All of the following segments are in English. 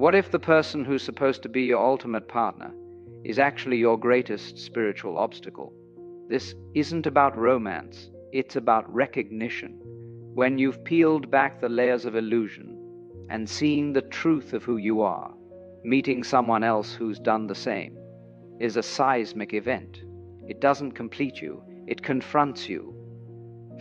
What if the person who's supposed to be your ultimate partner is actually your greatest spiritual obstacle? This isn't about romance, it's about recognition. When you've peeled back the layers of illusion and seen the truth of who you are, meeting someone else who's done the same is a seismic event. It doesn't complete you, it confronts you.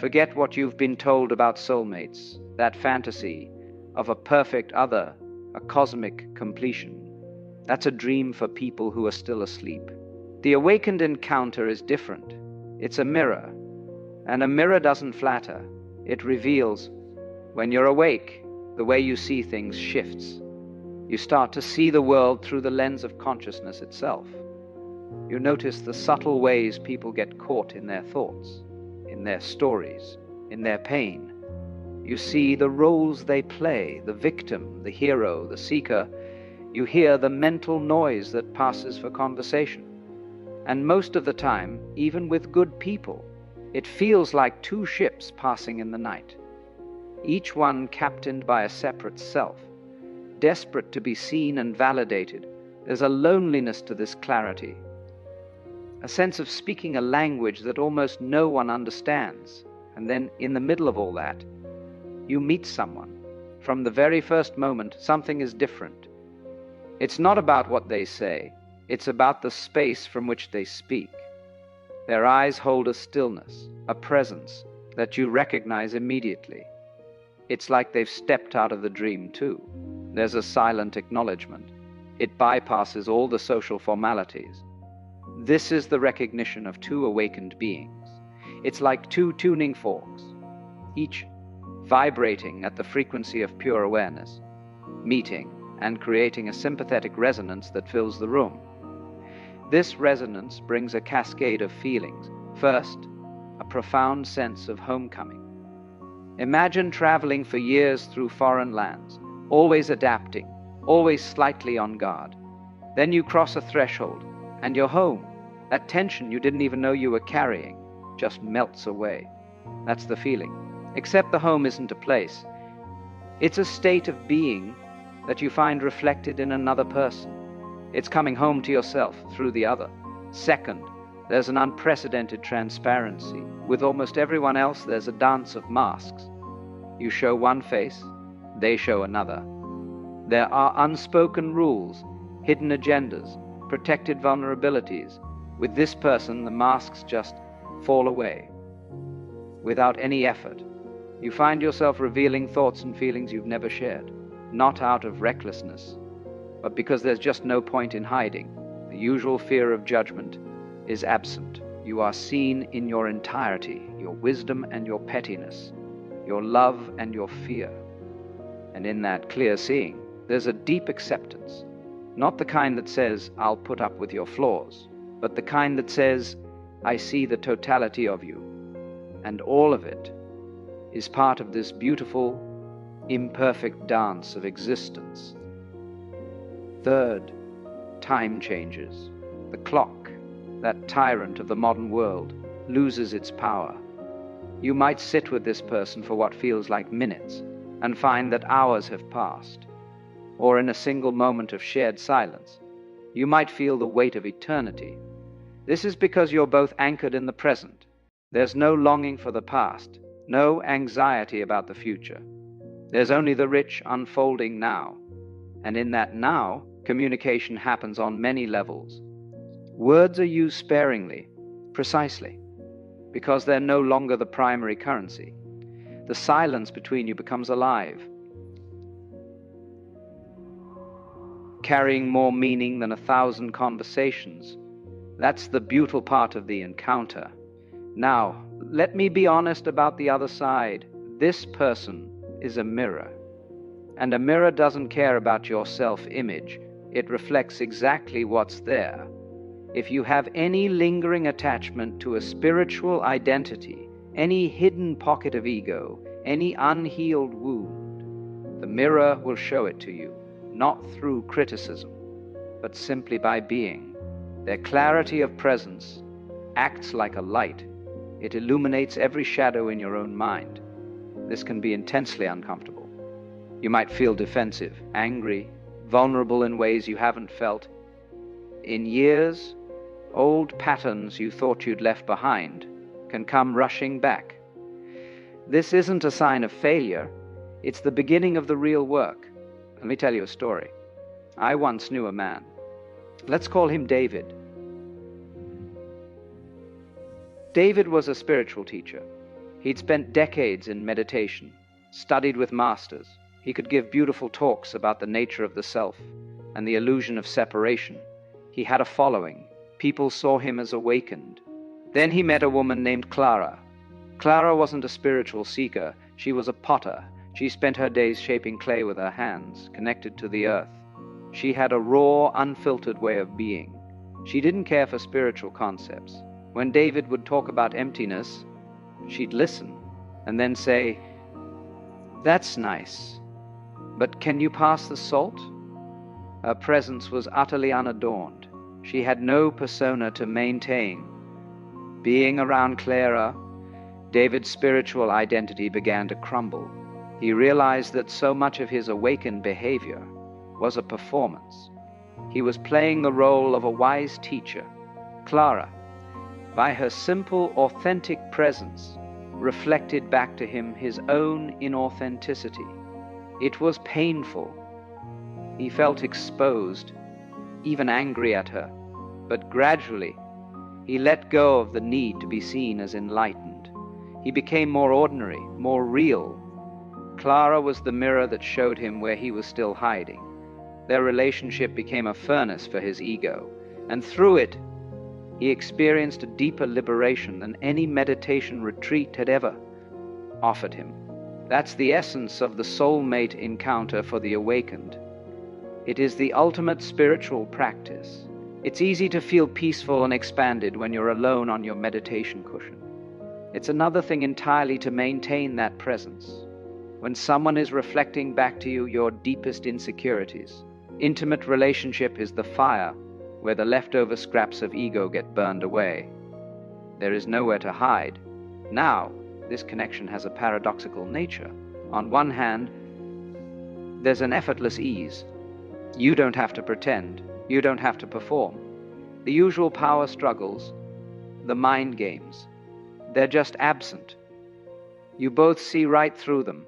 Forget what you've been told about soulmates, that fantasy of a perfect other, a cosmic completion. That's a dream for people who are still asleep. The awakened encounter is different. It's a mirror, and a mirror doesn't flatter, it reveals. When you're awake, the way you see things shifts. You start to see the world through the lens of consciousness itself. You notice the subtle ways people get caught in their thoughts, in their stories, in their pain. You see the roles they play, the victim, the hero, the seeker. You hear the mental noise that passes for conversation. And most of the time, even with good people, it feels like two ships passing in the night, each one captained by a separate self, desperate to be seen and validated. There's a loneliness to this clarity, a sense of speaking a language that almost no one understands. And then, in the middle of all that, you meet someone. From the very first moment, something is different. It's not about what they say, it's about the space from which they speak. Their eyes hold a stillness, a presence that you recognize immediately. It's like they've stepped out of the dream too. There's a silent acknowledgement. It bypasses all the social formalities. This is the recognition of two awakened beings. It's like two tuning forks, each vibrating at the frequency of pure awareness, meeting and creating a sympathetic resonance that fills the room. This resonance brings a cascade of feelings. First, a profound sense of homecoming. Imagine traveling for years through foreign lands, always adapting, always slightly on guard. Then you cross a threshold, and you're home. That tension you didn't even know you were carrying just melts away. That's the feeling. Except the home isn't a place. It's a state of being that you find reflected in another person. It's coming home to yourself through the other. Second, there's an unprecedented transparency. With almost everyone else, there's a dance of masks. You show one face, they show another. There are unspoken rules, hidden agendas, protected vulnerabilities. With this person, the masks just fall away. Without any effort, you find yourself revealing thoughts and feelings you've never shared, not out of recklessness, but because there's just no point in hiding. The usual fear of judgment is absent. You are seen in your entirety, your wisdom and your pettiness, your love and your fear. And in that clear seeing, there's a deep acceptance, not the kind that says, I'll put up with your flaws, but the kind that says, I see the totality of you, and all of it is part of this beautiful, imperfect dance of existence. Third, time changes. The clock, that tyrant of the modern world, loses its power. You might sit with this person for what feels like minutes and find that hours have passed. Or in a single moment of shared silence, you might feel the weight of eternity. This is because you're both anchored in the present. There's no longing for the past, no anxiety about the future. There's only the rich unfolding now. And in that now, communication happens on many levels. Words are used sparingly, precisely, because they're no longer the primary currency. The silence between you becomes alive, carrying more meaning than 1,000 conversations. That's the beautiful part of the encounter. Now, let me be honest about the other side. This person is a mirror. And a mirror doesn't care about your self-image. It reflects exactly what's there. If you have any lingering attachment to a spiritual identity, any hidden pocket of ego, any unhealed wound, the mirror will show it to you, not through criticism, but simply by being. Their clarity of presence acts like a light. It illuminates every shadow in your own mind. This can be intensely uncomfortable. You might feel defensive, angry, vulnerable in ways you haven't felt in years. Old patterns you thought you'd left behind can come rushing back. This isn't a sign of failure, it's the beginning of the real work. Let me tell you a story. I once knew a man. Let's call him David. David was a spiritual teacher. He'd spent decades in meditation, studied with masters. He could give beautiful talks about the nature of the self and the illusion of separation. He had a following. People saw him as awakened. Then he met a woman named Clara. Clara wasn't a spiritual seeker. She was a potter. She spent her days shaping clay with her hands, connected to the earth. She had a raw, unfiltered way of being. She didn't care for spiritual concepts. When David would talk about emptiness, she'd listen and then say, "That's nice, but can you pass the salt?" Her presence was utterly unadorned. She had no persona to maintain. Being around Clara, David's spiritual identity began to crumble. He realized that so much of his awakened behavior was a performance. He was playing the role of a wise teacher. Clara, by her simple, authentic presence, reflected back to him his own inauthenticity. It was painful. He felt exposed, even angry at her, but gradually he let go of the need to be seen as enlightened. He became more ordinary, more real. Clara was the mirror that showed him where he was still hiding. Their relationship became a furnace for his ego, and through it, he experienced a deeper liberation than any meditation retreat had ever offered him. That's the essence of the soulmate encounter for the awakened. It is the ultimate spiritual practice. It's easy to feel peaceful and expanded when you're alone on your meditation cushion. It's another thing entirely to maintain that presence. When someone is reflecting back to you your deepest insecurities, intimate relationship is the fire where the leftover scraps of ego get burned away. There is nowhere to hide. Now, this connection has a paradoxical nature. On one hand, there's an effortless ease. You don't have to pretend. You don't have to perform. The usual power struggles, the mind games, they're just absent. You both see right through them.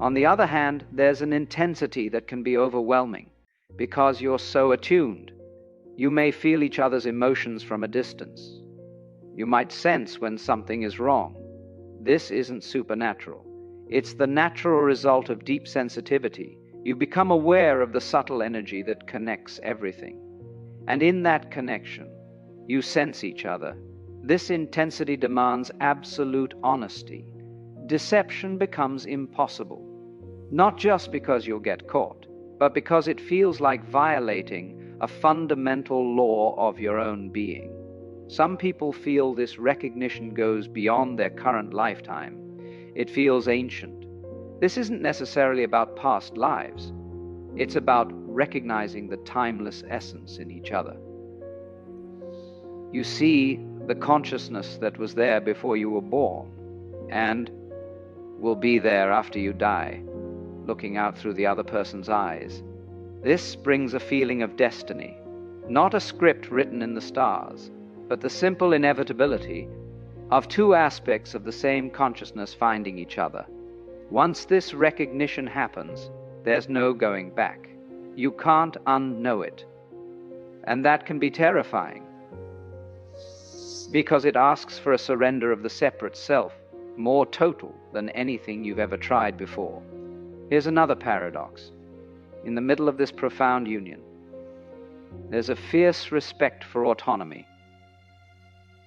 On the other hand, there's an intensity that can be overwhelming because you're so attuned. You may feel each other's emotions from a distance. You might sense when something is wrong. This isn't supernatural. It's the natural result of deep sensitivity. You become aware of the subtle energy that connects everything. And in that connection, you sense each other. This intensity demands absolute honesty. Deception becomes impossible. Not just because you'll get caught, but because it feels like violating a fundamental law of your own being. Some people feel this recognition goes beyond their current lifetime. It feels ancient. This isn't necessarily about past lives. It's about recognizing the timeless essence in each other. You see the consciousness that was there before you were born and will be there after you die, looking out through the other person's eyes. This brings a feeling of destiny, not a script written in the stars, but the simple inevitability of two aspects of the same consciousness finding each other. Once this recognition happens, there's no going back. You can't unknow it. And that can be terrifying, because it asks for a surrender of the separate self, more total than anything you've ever tried before. Here's another paradox. In the middle of this profound union, there's a fierce respect for autonomy.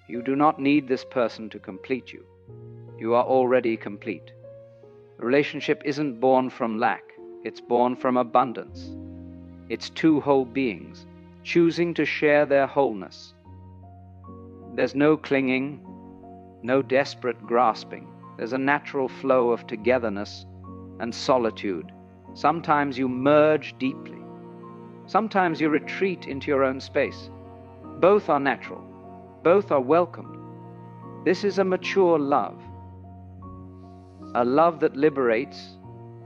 You do not need this person to complete you. You are already complete. A relationship isn't born from lack. It's born from abundance. It's two whole beings choosing to share their wholeness. There's no clinging, no desperate grasping. There's a natural flow of togetherness and solitude. Sometimes you merge deeply. Sometimes you retreat into your own space. Both are natural. Both are welcomed. This is a mature love. A love that liberates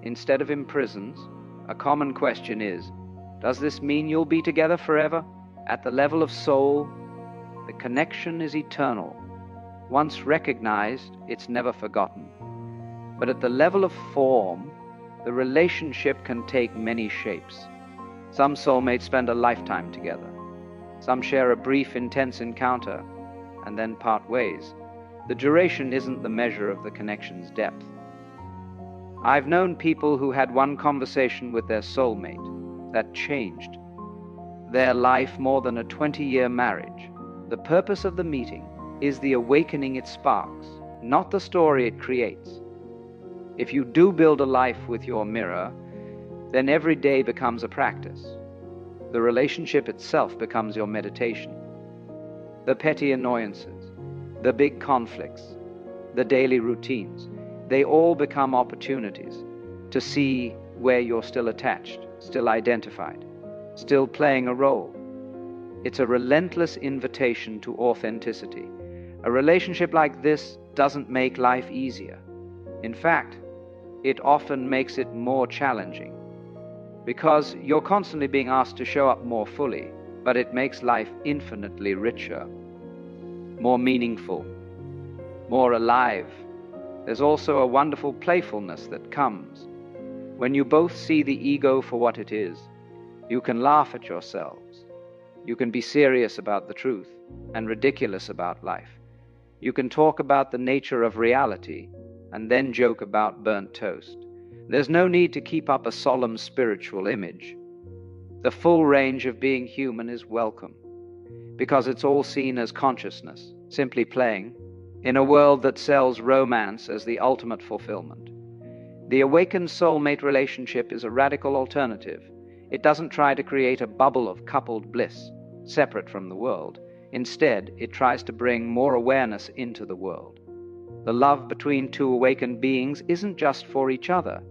instead of imprisons. A common question is, Does this mean you'll be together forever? At the level of soul, the connection is eternal. Once recognized, it's never forgotten. But at the level of form, the relationship can take many shapes. Some soulmates spend a lifetime together. Some share a brief, intense encounter and then part ways. The duration isn't the measure of the connection's depth. I've known people who had one conversation with their soulmate that changed their life more than a 20-year marriage. The purpose of the meeting is the awakening it sparks, not the story it creates. If you do build a life with your mirror, then every day becomes a practice. The relationship itself becomes your meditation. The petty annoyances, the big conflicts, the daily routines, they all become opportunities to see where you're still attached, still identified, still playing a role. It's a relentless invitation to authenticity. A relationship like this doesn't make life easier. In fact, it often makes it more challenging, because you're constantly being asked to show up more fully, but it makes life infinitely richer, more meaningful, more alive. There's also a wonderful playfulness that comes when you both see the ego for what it is. You can laugh at yourselves. You can be serious about the truth and ridiculous about life. You can talk about the nature of reality and then joke about burnt toast. There's no need to keep up a solemn spiritual image. The full range of being human is welcome, because it's all seen as consciousness, simply playing, in a world that sells romance as the ultimate fulfillment. The awakened soulmate relationship is a radical alternative. It doesn't try to create a bubble of coupled bliss, separate from the world. Instead, it tries to bring more awareness into the world. The love between two awakened beings isn't just for each other.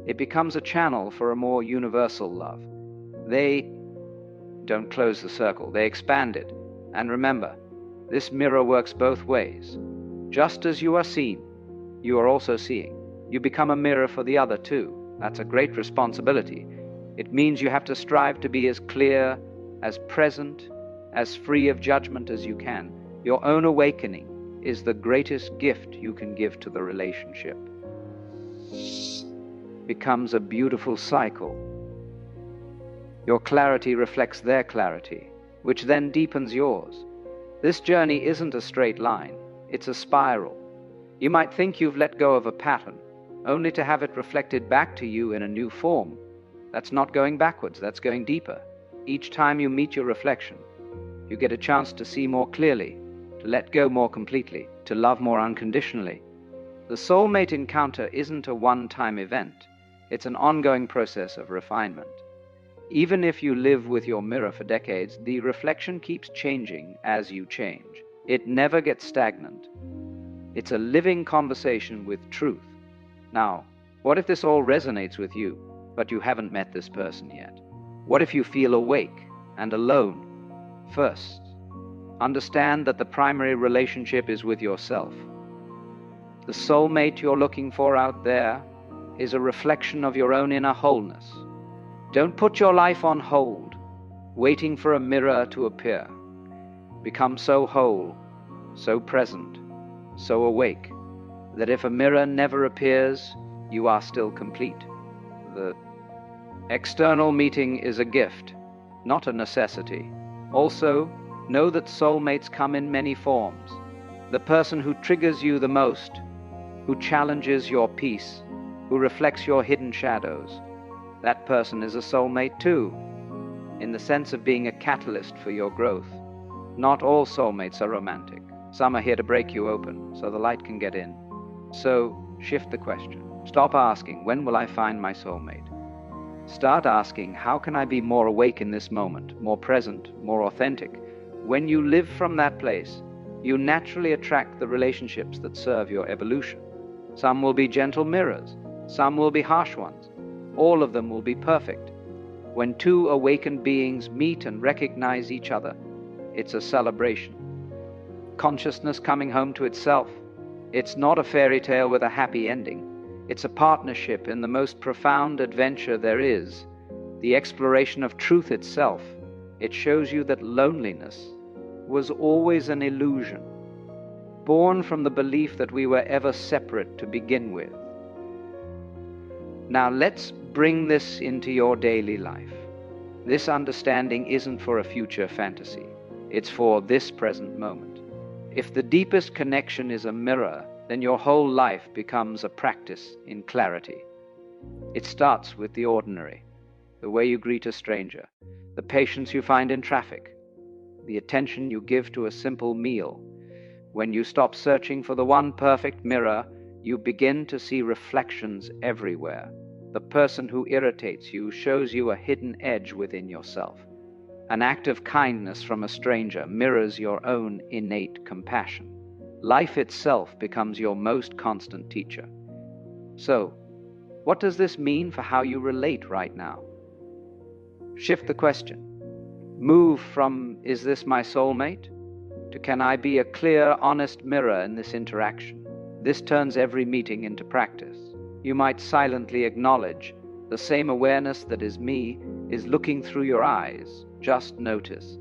It becomes a channel for a more universal love. They don't close the circle, they expand it. And remember, this mirror works both ways. Just as you are seen, you are also seeing. You become a mirror for the other too. That's a great responsibility. It means you have to strive to be as clear, as present, as free of judgment as you can. Your own awakening is the greatest gift you can give to the relationship. Becomes a beautiful cycle. Your clarity reflects their clarity, which then deepens yours. This journey isn't a straight line, it's a spiral. You might think you've let go of a pattern, only to have it reflected back to you in a new form. That's not going backwards, that's going deeper. Each time you meet your reflection, you get a chance to see more clearly, to let go more completely, to love more unconditionally. The soulmate encounter isn't a one-time event, it's an ongoing process of refinement. Even if you live with your mirror for decades, the reflection keeps changing as you change. It never gets stagnant. It's a living conversation with truth. Now, what if this all resonates with you, but you haven't met this person yet? What if you feel awake and alone? First, understand that the primary relationship is with yourself. The soulmate you're looking for out there is a reflection of your own inner wholeness. Don't put your life on hold, waiting for a mirror to appear. Become so whole, so present, so awake, that if a mirror never appears, you are still complete. The external meeting is a gift, not a necessity. Also, know that soulmates come in many forms. The person who triggers you the most, who challenges your peace, who reflects your hidden shadows, that person is a soulmate too, in the sense of being a catalyst for your growth. Not all soulmates are romantic. Some are here to break you open so the light can get in. So, shift the question. Stop asking, when will I find my soulmate? Start asking, how can I be more awake in this moment, more present, more authentic? When you live from that place, you naturally attract the relationships that serve your evolution. Some will be gentle mirrors, some will be harsh ones. All of them will be perfect. When two awakened beings meet and recognize each other, it's a celebration. Consciousness coming home to itself. It's not a fairy tale with a happy ending. It's a partnership in the most profound adventure there is. the exploration of truth itself. It shows you that loneliness was always an illusion, born from the belief that we were ever separate to begin with. Now let's bring this into your daily life. This understanding isn't for a future fantasy. It's for this present moment. If the deepest connection is a mirror, then your whole life becomes a practice in clarity. It starts with the ordinary, the way you greet a stranger, the patience you find in traffic, the attention you give to a simple meal. When you stop searching for the one perfect mirror, you begin to see reflections everywhere. The person who irritates you shows you a hidden edge within yourself. An act of kindness from a stranger mirrors your own innate compassion. Life itself becomes your most constant teacher. So, what does this mean for how you relate right now? Shift the question. Move from, "Is this my soulmate?" to, "Can I be a clear, honest mirror in this interaction?" This turns every meeting into practice. You might silently acknowledge, "The same awareness that is me is looking through your eyes." Just notice.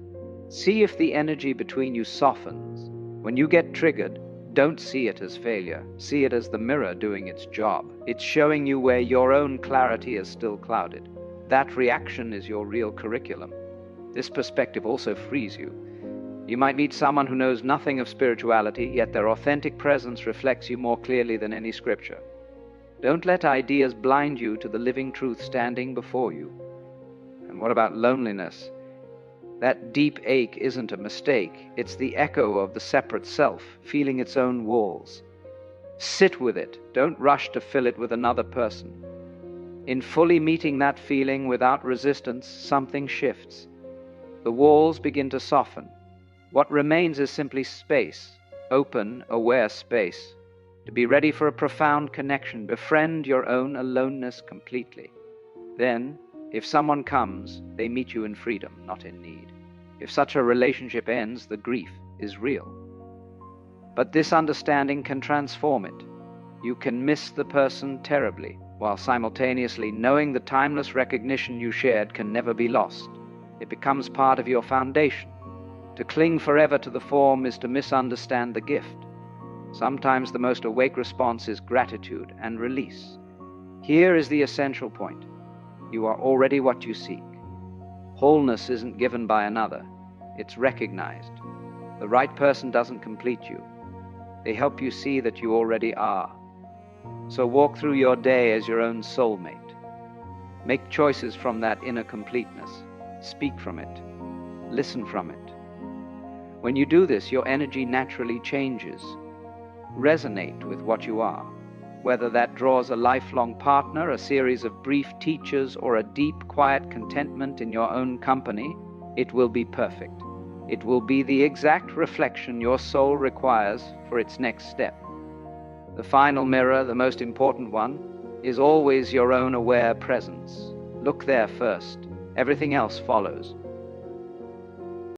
See if the energy between you softens. When you get triggered, don't see it as failure. See it as the mirror doing its job. It's showing you where your own clarity is still clouded. That reaction is your real curriculum. This perspective also frees you. You might meet someone who knows nothing of spirituality, yet their authentic presence reflects you more clearly than any scripture. Don't let ideas blind you to the living truth standing before you. And what about loneliness? That deep ache isn't a mistake. It's the echo of the separate self, feeling its own walls. Sit with it. Don't rush to fill it with another person. In fully meeting that feeling without resistance, something shifts. The walls begin to soften. What remains is simply space, open, aware space, to be ready for a profound connection. Befriend your own aloneness completely. Then, if someone comes, they meet you in freedom, not in need. If such a relationship ends, the grief is real. But this understanding can transform it. You can miss the person terribly, while simultaneously knowing the timeless recognition you shared can never be lost. It becomes part of your foundation. To cling forever to the form is to misunderstand the gift. Sometimes the most awake response is gratitude and release. Here is the essential point. You are already what you seek. Wholeness isn't given by another. It's recognized. The right person doesn't complete you. They help you see that you already are. So walk through your day as your own soulmate. Make choices from that inner completeness. Speak from it. Listen from it. When you do this, your energy naturally changes. Resonate with what you are. Whether that draws a lifelong partner, a series of brief teachers, or a deep, quiet contentment in your own company, it will be perfect. It will be the exact reflection your soul requires for its next step. The final mirror, the most important one, is always your own aware presence. Look there first. Everything else follows.